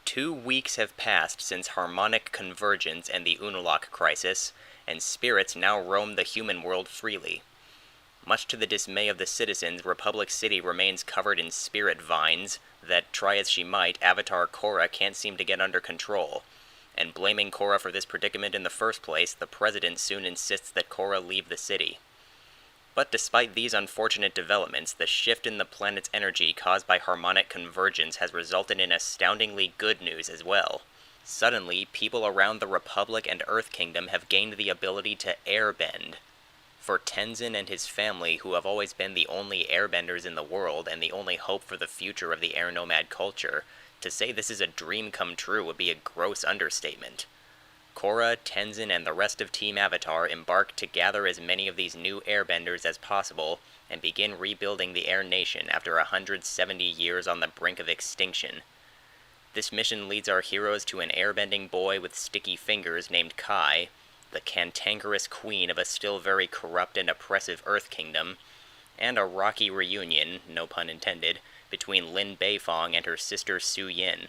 2 weeks have passed since harmonic convergence and the Unalaq crisis, and spirits now roam the human world freely. Much to the dismay of the citizens, Republic City remains covered in spirit vines that, try as she might, Avatar Korra can't seem to get under control. And blaming Korra for this predicament in the first place, the president soon insists that Korra leave the city. But despite these unfortunate developments, the shift in the planet's energy caused by harmonic convergence has resulted in astoundingly good news as well. Suddenly, people around the Republic and Earth Kingdom have gained the ability to airbend. For Tenzin and his family, who have always been the only airbenders in the world and the only hope for the future of the air nomad culture, to say this is a dream come true would be a gross understatement. Korra, Tenzin, and the rest of Team Avatar embark to gather as many of these new airbenders as possible and begin rebuilding the Air Nation after 170 years on the brink of extinction. This mission leads our heroes to an airbending boy with sticky fingers named Kai, the cantankerous queen of a still very corrupt and oppressive Earth Kingdom, and a rocky reunion, no pun intended, between Lin Beifong and her sister Su Yin.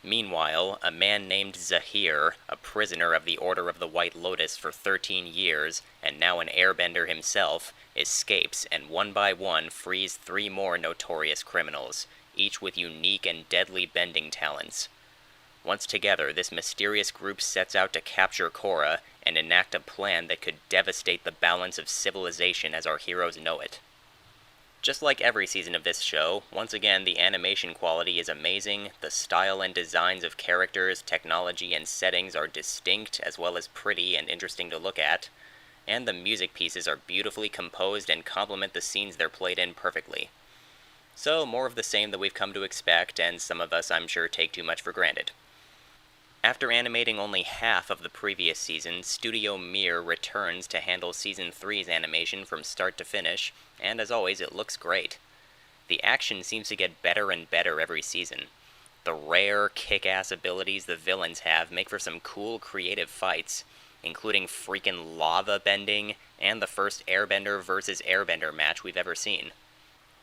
Meanwhile, a man named Zahir, a prisoner of the Order of the White Lotus for 13 years, and now an airbender himself, escapes and one by one frees 3 more notorious criminals, each with unique and deadly bending talents. Once together, this mysterious group sets out to capture Korra and enact a plan that could devastate the balance of civilization as our heroes know it. Just like every season of this show, once again the animation quality is amazing, the style and designs of characters, technology, and settings are distinct as well as pretty and interesting to look at, and the music pieces are beautifully composed and complement the scenes they're played in perfectly. So, more of the same that we've come to expect, and some of us I'm sure take too much for granted. After animating only half of the previous season, Studio Mir returns to handle Season 3's animation from start to finish, and as always, it looks great. The action seems to get better and better every season. The rare, kick-ass abilities the villains have make for some cool, creative fights, including freaking lava bending, and the first Airbender versus Airbender match we've ever seen.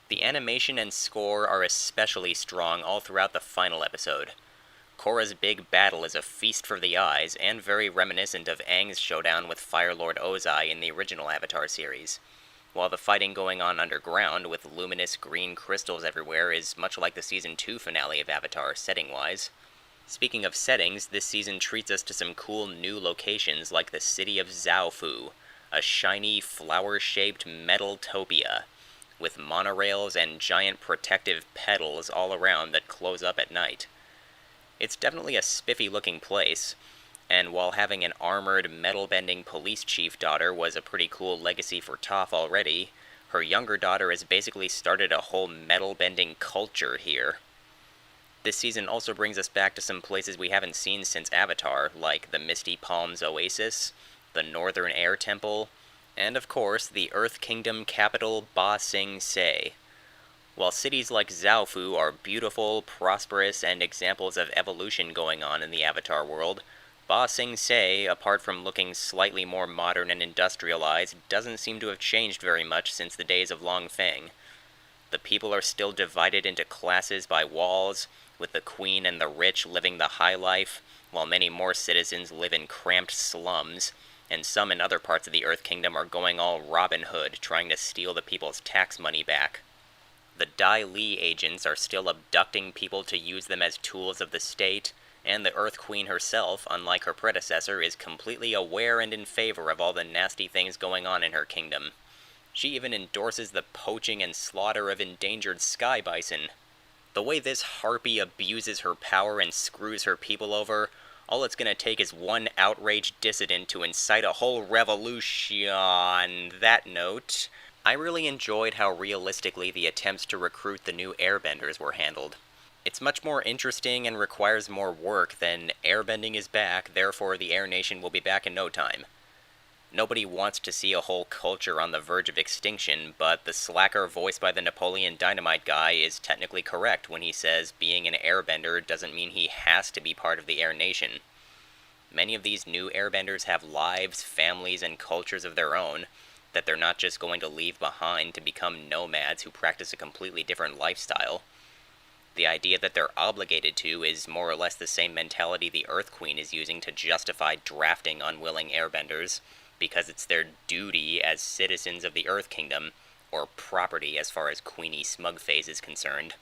The animation and score are especially strong all throughout the final episode. Korra's big battle is a feast for the eyes, and very reminiscent of Aang's showdown with Fire Lord Ozai in the original Avatar series, while the fighting going on underground with luminous green crystals everywhere is much like the Season 2 finale of Avatar, setting-wise. Speaking of settings, this season treats us to some cool new locations like the city of Zaofu, a shiny, flower-shaped metal-topia, with monorails and giant protective petals all around that close up at night. It's definitely a spiffy-looking place, and while having an armored, metal-bending police chief daughter was a pretty cool legacy for Toph already, her younger daughter has basically started a whole metal-bending culture here. This season also brings us back to some places we haven't seen since Avatar, like the Misty Palms Oasis, the Northern Air Temple, and of course, the Earth Kingdom capital Ba Sing Se. While cities like Zaofu are beautiful, prosperous, and examples of evolution going on in the Avatar world, Ba Sing Se, apart from looking slightly more modern and industrialized, doesn't seem to have changed very much since the days of Long Feng. The people are still divided into classes by walls, with the queen and the rich living the high life, while many more citizens live in cramped slums, and some in other parts of the Earth Kingdom are going all Robin Hood, trying to steal the people's tax money back. The Dai Li agents are still abducting people to use them as tools of the state, and the Earth Queen herself, unlike her predecessor, is completely aware and in favor of all the nasty things going on in her kingdom. She even endorses the poaching and slaughter of endangered sky bison. The way this harpy abuses her power and screws her people over, all it's gonna take is one outraged dissident to incite a whole revolution. On that note, I really enjoyed how realistically the attempts to recruit the new airbenders were handled. It's much more interesting and requires more work than airbending is back, therefore the Air Nation will be back in no time. Nobody wants to see a whole culture on the verge of extinction, but the slacker voiced by the Napoleon Dynamite guy is technically correct when he says being an airbender doesn't mean he has to be part of the Air Nation. Many of these new airbenders have lives, families, and cultures of their own, that they're not just going to leave behind to become nomads who practice a completely different lifestyle. The idea that they're obligated to is more or less the same mentality the Earth Queen is using to justify drafting unwilling airbenders, because it's their duty as citizens of the Earth Kingdom, or property as far as Queenie Smugface is concerned.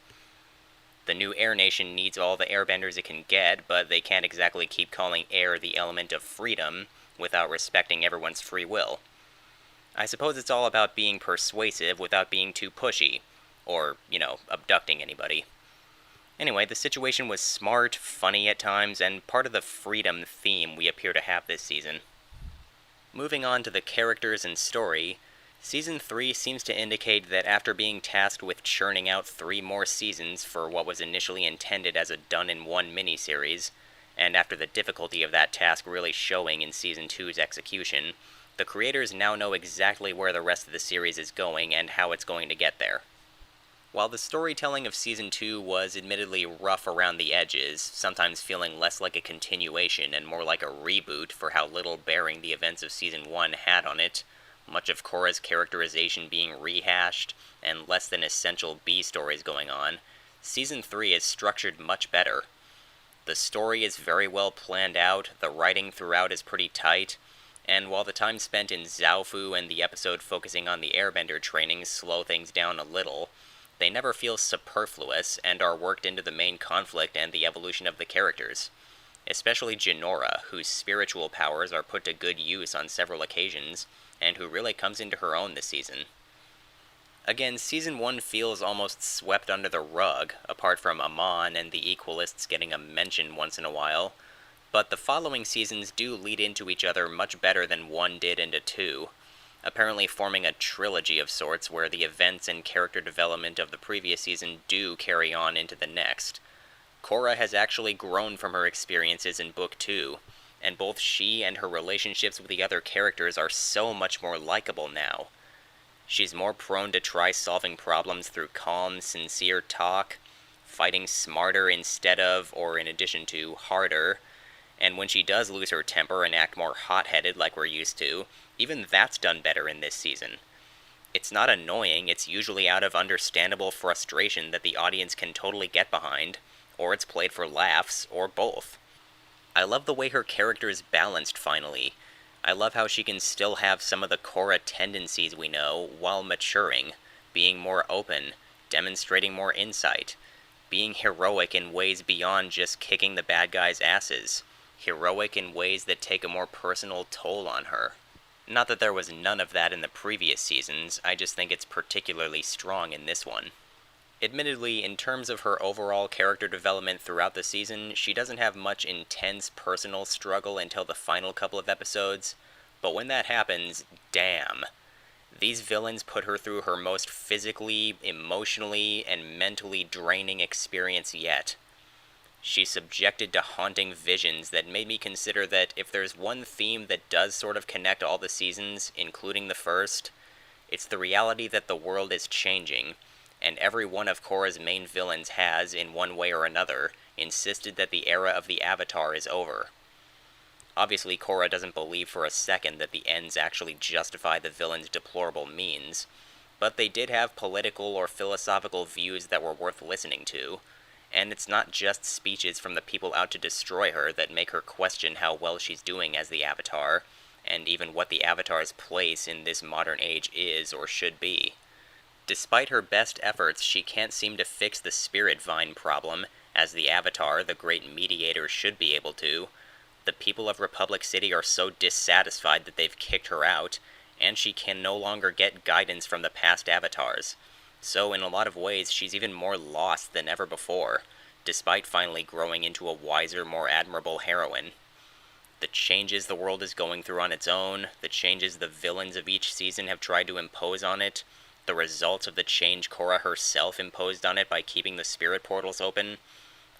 The new Air Nation needs all the airbenders it can get, but they can't exactly keep calling air the element of freedom without respecting everyone's free will. I suppose it's all about being persuasive without being too pushy, or, abducting anybody. Anyway, the situation was smart, funny at times, and part of the freedom theme we appear to have this season. Moving on to the characters and story, Season 3 seems to indicate that after being tasked with churning out 3 more seasons for what was initially intended as a done-in-one miniseries, and after the difficulty of that task really showing in Season 2's execution, the creators now know exactly where the rest of the series is going and how it's going to get there. While the storytelling of Season 2 was admittedly rough around the edges, sometimes feeling less like a continuation and more like a reboot for how little bearing the events of Season 1 had on it, much of Korra's characterization being rehashed, and less than essential B stories going on, Season 3 is structured much better. The story is very well planned out, the writing throughout is pretty tight, and while the time spent in Zaofu and the episode focusing on the airbender training slow things down a little, they never feel superfluous and are worked into the main conflict and the evolution of the characters. Especially Jinora, whose spiritual powers are put to good use on several occasions, and who really comes into her own this season. Again, Season 1 feels almost swept under the rug, apart from Amon and the Equalists getting a mention once in a while, but the following seasons do lead into each other much better than 1 did into 2, apparently forming a trilogy of sorts where the events and character development of the previous season do carry on into the next. Korra has actually grown from her experiences in Book 2, and both she and her relationships with the other characters are so much more likable now. She's more prone to try solving problems through calm, sincere talk, fighting smarter instead of, or in addition to, harder, and when she does lose her temper and act more hot-headed like we're used to, even that's done better in this season. It's not annoying, it's usually out of understandable frustration that the audience can totally get behind, or it's played for laughs, or both. I love the way her character is balanced finally. I love how she can still have some of the Korra tendencies we know while maturing, being more open, demonstrating more insight, being heroic in ways beyond just kicking the bad guys' asses, heroic in ways that take a more personal toll on her. Not that there was none of that in the previous seasons, I just think it's particularly strong in this one. Admittedly, in terms of her overall character development throughout the season, she doesn't have much intense personal struggle until the final couple of episodes, but when that happens, damn. These villains put her through her most physically, emotionally, and mentally draining experience yet. She's subjected to haunting visions that made me consider that if there's one theme that does sort of connect all the seasons, including the first, it's the reality that the world is changing, and every one of Korra's main villains has, in one way or another, insisted that the era of the Avatar is over. Obviously, Korra doesn't believe for a second that the ends actually justify the villain's deplorable means, but they did have political or philosophical views that were worth listening to, and it's not just speeches from the people out to destroy her that make her question how well she's doing as the Avatar, and even what the Avatar's place in this modern age is or should be. Despite her best efforts, she can't seem to fix the spirit vine problem, as the Avatar, the great mediator, should be able to. The people of Republic City are so dissatisfied that they've kicked her out, and she can no longer get guidance from the past Avatars. So in a lot of ways, she's even more lost than ever before, despite finally growing into a wiser, more admirable heroine. The changes the world is going through on its own, the changes the villains of each season have tried to impose on it, the results of the change Korra herself imposed on it by keeping the spirit portals open,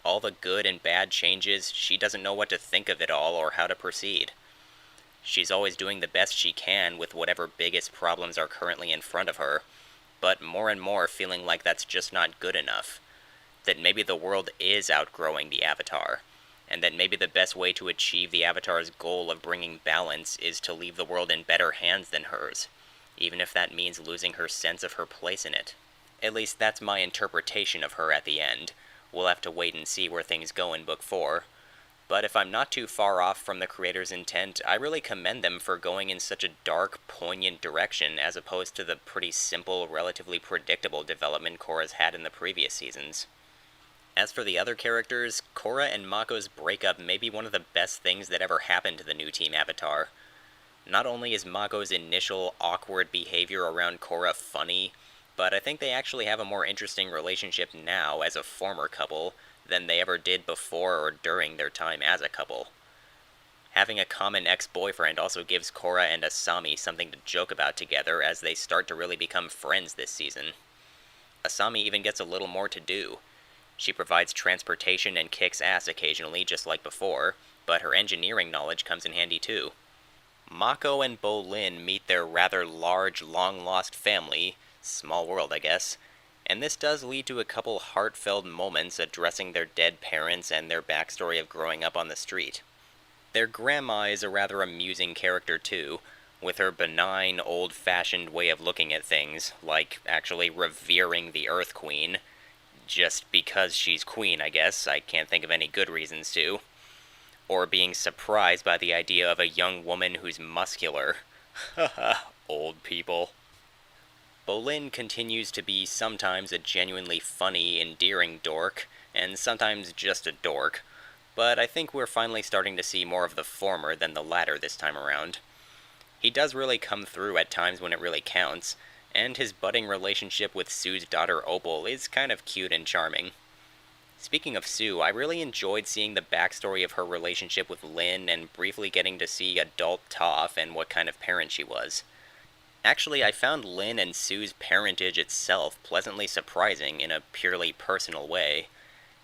all the good and bad changes, she doesn't know what to think of it all or how to proceed. She's always doing the best she can with whatever biggest problems are currently in front of her, but more and more feeling like that's just not good enough. That maybe the world is outgrowing the Avatar, and that maybe the best way to achieve the Avatar's goal of bringing balance is to leave the world in better hands than hers, even if that means losing her sense of her place in it. At least that's my interpretation of her at the end, We'll have to wait and see where things go in Book 4. But if I'm not too far off from the creator's intent, I really commend them for going in such a dark, poignant direction as opposed to the pretty simple, relatively predictable development Korra's had in the previous seasons. As for the other characters, Korra and Mako's breakup may be one of the best things that ever happened to the new Team Avatar. Not only is Mako's initial awkward behavior around Korra funny, but I think they actually have a more interesting relationship now as a former couple than they ever did before or during their time as a couple. Having a common ex-boyfriend also gives Korra and Asami something to joke about together as they start to really become friends this season. Asami even gets a little more to do. She provides transportation and kicks ass occasionally, just like before, but her engineering knowledge comes in handy too. Mako and Bolin meet their rather large, long-lost family, small world I guess, and this does lead to a couple heartfelt moments addressing their dead parents and their backstory of growing up on the street. Their grandma is a rather amusing character too, with her benign, old-fashioned way of looking at things, like actually revering the Earth Queen. Just because she's queen, I guess. I can't think of any good reasons to. Or being surprised by the idea of a young woman who's muscular. Haha, old people. Bolin continues to be sometimes a genuinely funny, endearing dork, and sometimes just a dork, but I think we're finally starting to see more of the former than the latter this time around. He does really come through at times when it really counts, and his budding relationship with Sue's daughter Opal is kind of cute and charming. Speaking of Sue, I really enjoyed seeing the backstory of her relationship with Lin and briefly getting to see adult Toph and what kind of parent she was. Actually, I found Lin and Sue's parentage itself pleasantly surprising in a purely personal way.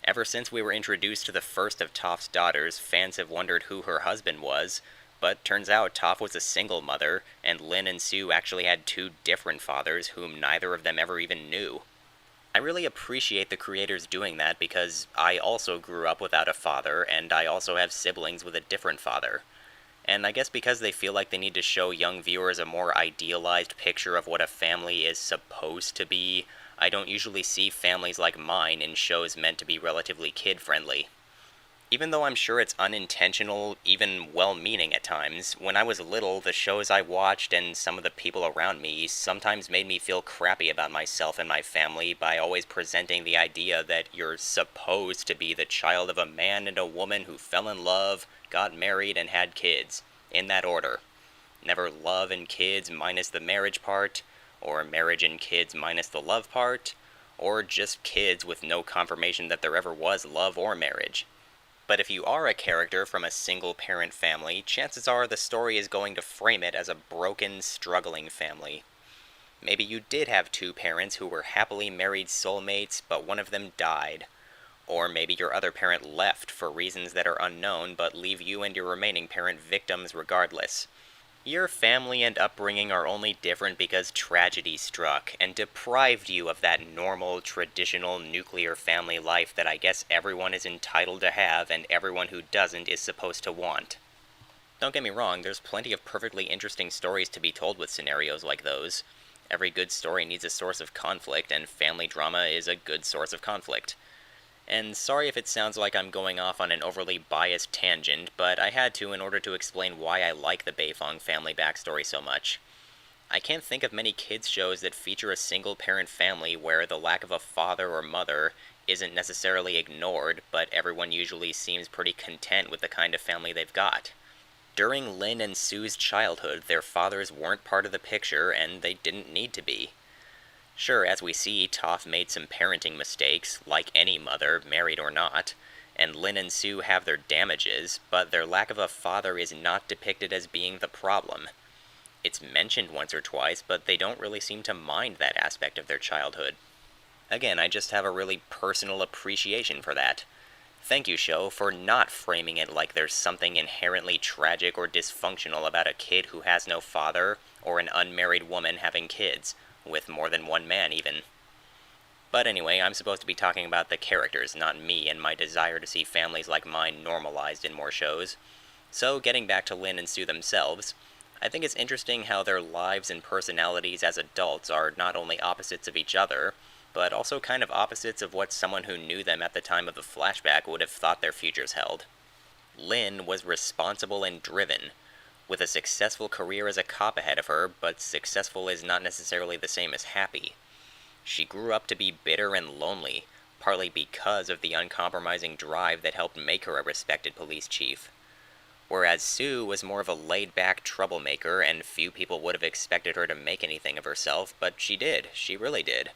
Ever since we were introduced to the first of Toph's daughters, fans have wondered who her husband was, but turns out Toph was a single mother, and Lin and Sue actually had two different fathers whom neither of them ever even knew. I really appreciate the creators doing that because I also grew up without a father, and I also have siblings with a different father. And I guess because they feel like they need to show young viewers a more idealized picture of what a family is supposed to be, I don't usually see families like mine in shows meant to be relatively kid-friendly. Even though I'm sure it's unintentional, even well-meaning at times, when I was little, the shows I watched and some of the people around me sometimes made me feel crappy about myself and my family by always presenting the idea that you're supposed to be the child of a man and a woman who fell in love, got married, and had kids, in that order. Never love and kids minus the marriage part, or marriage and kids minus the love part, or just kids with no confirmation that there ever was love or marriage. But if you are a character from a single-parent family, chances are the story is going to frame it as a broken, struggling family. Maybe you did have two parents who were happily married soulmates, but one of them died. Or maybe your other parent left for reasons that are unknown, but leave you and your remaining parent victims regardless. Your family and upbringing are only different because tragedy struck and deprived you of that normal, traditional nuclear family life that I guess everyone is entitled to have and everyone who doesn't is supposed to want. Don't get me wrong, there's plenty of perfectly interesting stories to be told with scenarios like those. Every good story needs a source of conflict, and family drama is a good source of conflict. And sorry if it sounds like I'm going off on an overly biased tangent, but I had to in order to explain why I like the Beifong family backstory so much. I can't think of many kids shows that feature a single-parent family where the lack of a father or mother isn't necessarily ignored, but everyone usually seems pretty content with the kind of family they've got. During Lin and Sue's childhood, their fathers weren't part of the picture, and they didn't need to be. Sure, as we see, Toph made some parenting mistakes, like any mother, married or not, and Lin and Sue have their damages, but their lack of a father is not depicted as being the problem. It's mentioned once or twice, but they don't really seem to mind that aspect of their childhood. Again, I just have a really personal appreciation for that. Thank you, show, for not framing it like there's something inherently tragic or dysfunctional about a kid who has no father, or an unmarried woman having kids. With more than one man, even. But anyway, I'm supposed to be talking about the characters, not me and my desire to see families like mine normalized in more shows. So, getting back to Lin and Sue themselves, I think it's interesting how their lives and personalities as adults are not only opposites of each other, but also kind of opposites of what someone who knew them at the time of the flashback would have thought their futures held. Lynn was responsible and driven, with a successful career as a cop ahead of her, but successful is not necessarily the same as happy. She grew up to be bitter and lonely, partly because of the uncompromising drive that helped make her a respected police chief. Whereas Sue was more of a laid-back troublemaker, and few people would have expected her to make anything of herself, but she did. She really did.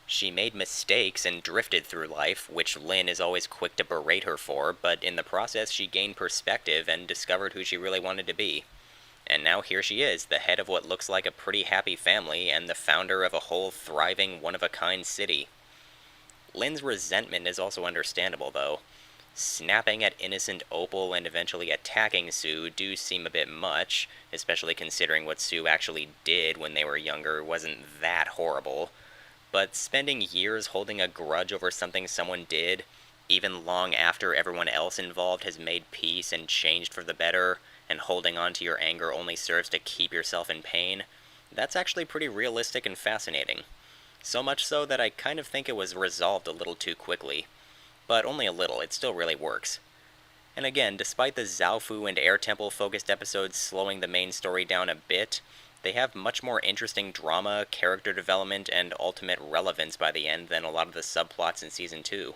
She made mistakes and drifted through life, which Lynn is always quick to berate her for, but in the process she gained perspective and discovered who she really wanted to be. And now here she is, the head of what looks like a pretty happy family, and the founder of a whole thriving, one-of-a-kind city. Lynn's resentment is also understandable, though. Snapping at innocent Opal and eventually attacking Sue do seem a bit much, especially considering what Sue actually did when they were younger wasn't that horrible. But spending years holding a grudge over something someone did, even long after everyone else involved has made peace and changed for the better, and holding on to your anger only serves to keep yourself in pain, that's actually pretty realistic and fascinating. So much so that I kind of think it was resolved a little too quickly. But only a little, it still really works. And again, despite the Zaofu and Air Temple focused episodes slowing the main story down a bit, they have much more interesting drama, character development, and ultimate relevance by the end than a lot of the subplots in Season 2.